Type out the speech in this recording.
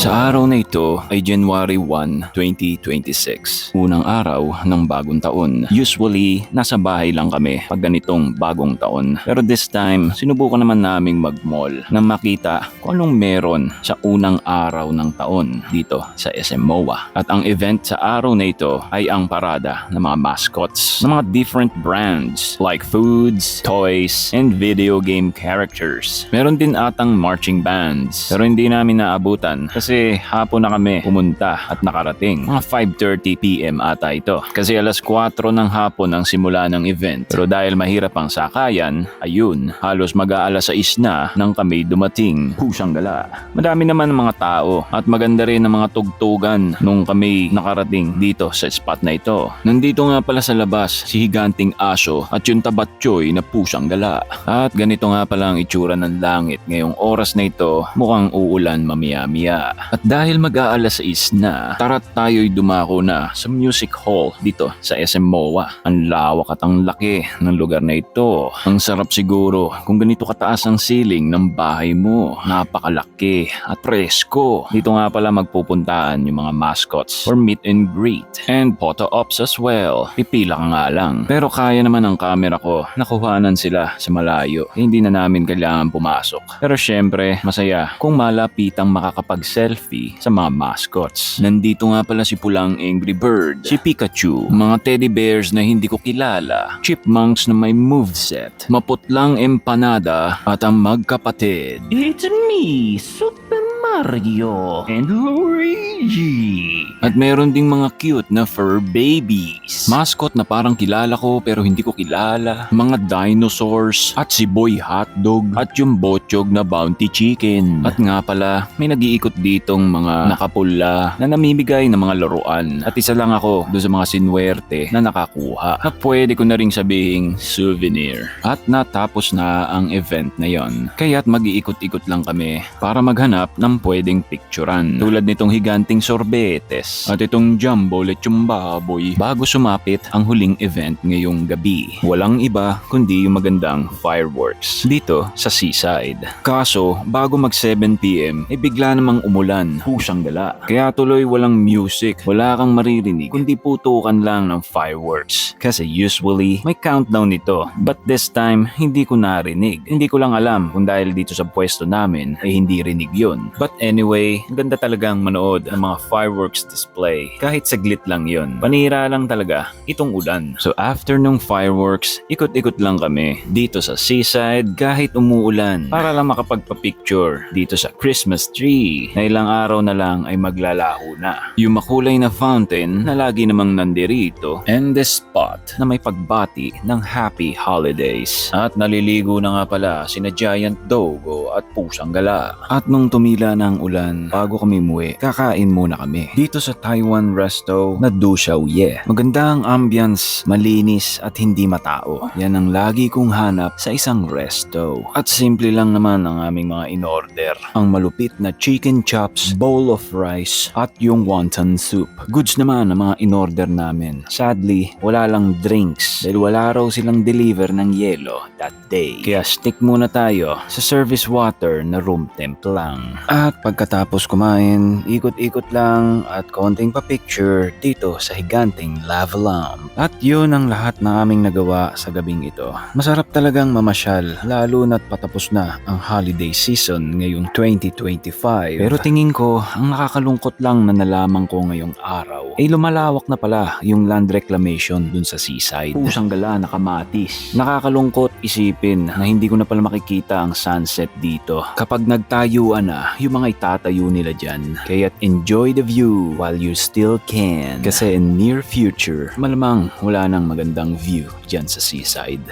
Sa araw na ito ay January 1, 2026. Unang araw ng bagong taon. Usually, nasa bahay lang kami pag ganitong bagong taon. Pero this time, sinubukan naman naming mag-mall nang makita kung anong meron sa unang araw ng taon dito sa SM MOA. At ang event sa araw na ito ay ang parada ng mga mascots ng mga different brands like foods, toys, and video game characters. Meron din atang marching bands pero hindi namin naabutan kasi hapon na kami pumunta at nakarating. Mga 5:30 PM ata ito. Kasi alas 4 ng hapon ang simula ng event. Pero dahil mahirap ang sakayan, ayun, halos mag-aalas 6 na nang kami dumating. Pusang gala. Madami naman mga tao at maganda rin ang mga tugtugan nung kami nakarating dito sa spot na ito. Nandito nga pala sa labas si higanting aso at yung tabatchoy na pusang gala. At ganito nga pala ang itsura ng langit ngayong oras na ito, mukhang uulan mamaya-maya. At dahil mag-aalas 6 na, tara't tayo'y dumako na sa music hall dito sa SM MOA. Ang lawak at ang laki ng lugar na ito. Ang sarap siguro kung ganito kataas ang ceiling ng bahay mo. Napakalaki at presko. Dito nga pala magpupuntaan yung mga mascots for meet and greet and photo ops as well. Pipila ka nga lang. Pero kaya naman ang camera ko nakuhanan sila sa malayo. Hindi na namin kailangan pumasok. Pero syempre, masaya kung malapitang makakapag-selfie sa mga mascots. Nandito nga pala si Pulang Angry Bird, si Pikachu, mga teddy bears na hindi ko kilala, chipmunks na may moveset, maputlang empanada at ang magkapatid. It's me, Super Mario and Luigi. At meron ding mga cute na fur babies. Mascot na parang kilala ko pero hindi ko kilala. Mga dinosaurs at si Boy Hotdog at yung Botchog na Bounty Chicken. At nga pala, may nag-iikot ditong mga nakapula na namimigay ng mga laruan. At isa lang ako doon sa mga sinwerte na nakakuha na pwede ko na ring sabihing souvenir. At natapos na ang event na yon. Kaya't mag-iikot-ikot lang kami para maghanap ng pwedeng picturean. Tulad nitong higanting sorbetes at itong jumbo lechong baboy bago sumapit ang huling event ngayong gabi. Walang iba kundi yung magandang fireworks dito sa seaside. Kaso bago mag 7 PM ay bigla namang umulan. Pusang gala. Kaya tuloy walang music. Wala kang maririnig kundi putukan lang ng fireworks. Kasi usually may countdown nito. But this time hindi ko narinig. Hindi ko lang alam kung dahil dito sa pwesto namin ay hindi rinig yun. But anyway, ganda talagang manood ng mga fireworks display. Kahit saglit lang yun. Panira lang talaga itong ulan. So after nung fireworks, ikot-ikot lang kami dito sa seaside kahit umuulan para lang makapagpa-picture dito sa Christmas tree na ilang araw na lang ay maglalaho na. Yung makulay na fountain na lagi namang nandirito and the spot na may pagbati ng happy holidays. At naliligo na nga pala sina Giant Dogo at Pusang Gala. At nung tumila na ang ulan bago kami umuwi, kakain muna kami dito sa Taiwan resto na Du Xiaoye. Maganda ang ambience, malinis at hindi matao. Yan ang lagi kong hanap sa isang resto. At simple lang naman ang aming mga in-order. Ang malupit na chicken chops, bowl of rice at yung wonton soup. Goods naman ang mga in-order namin. Sadly, wala lang drinks dahil wala raw silang deliver ng yelo that day. Kaya stick muna tayo sa service water na room temp lang. At pagkatapos kumain, ikot-ikot lang at konting pa-picture dito sa higanting lava lamp. At yun ang lahat na aming nagawa sa gabing ito. Masarap talagang mamasyal lalo na't patapos na ang holiday season ngayong 2025. Pero tingin ko, ang nakakalungkot lang na nalaman ko ngayong araw ay lumalawak na pala yung land reclamation dun sa seaside. Pusang gala na kamatis. Nakakalungkot isipin na hindi ko na pala makikita ang sunset dito. Kapag nagtayuan na, yung mga itatayo nila dyan. Kaya't enjoy the view while you still can. Kasi in near future, malamang wala nang magandang view dyan sa seaside.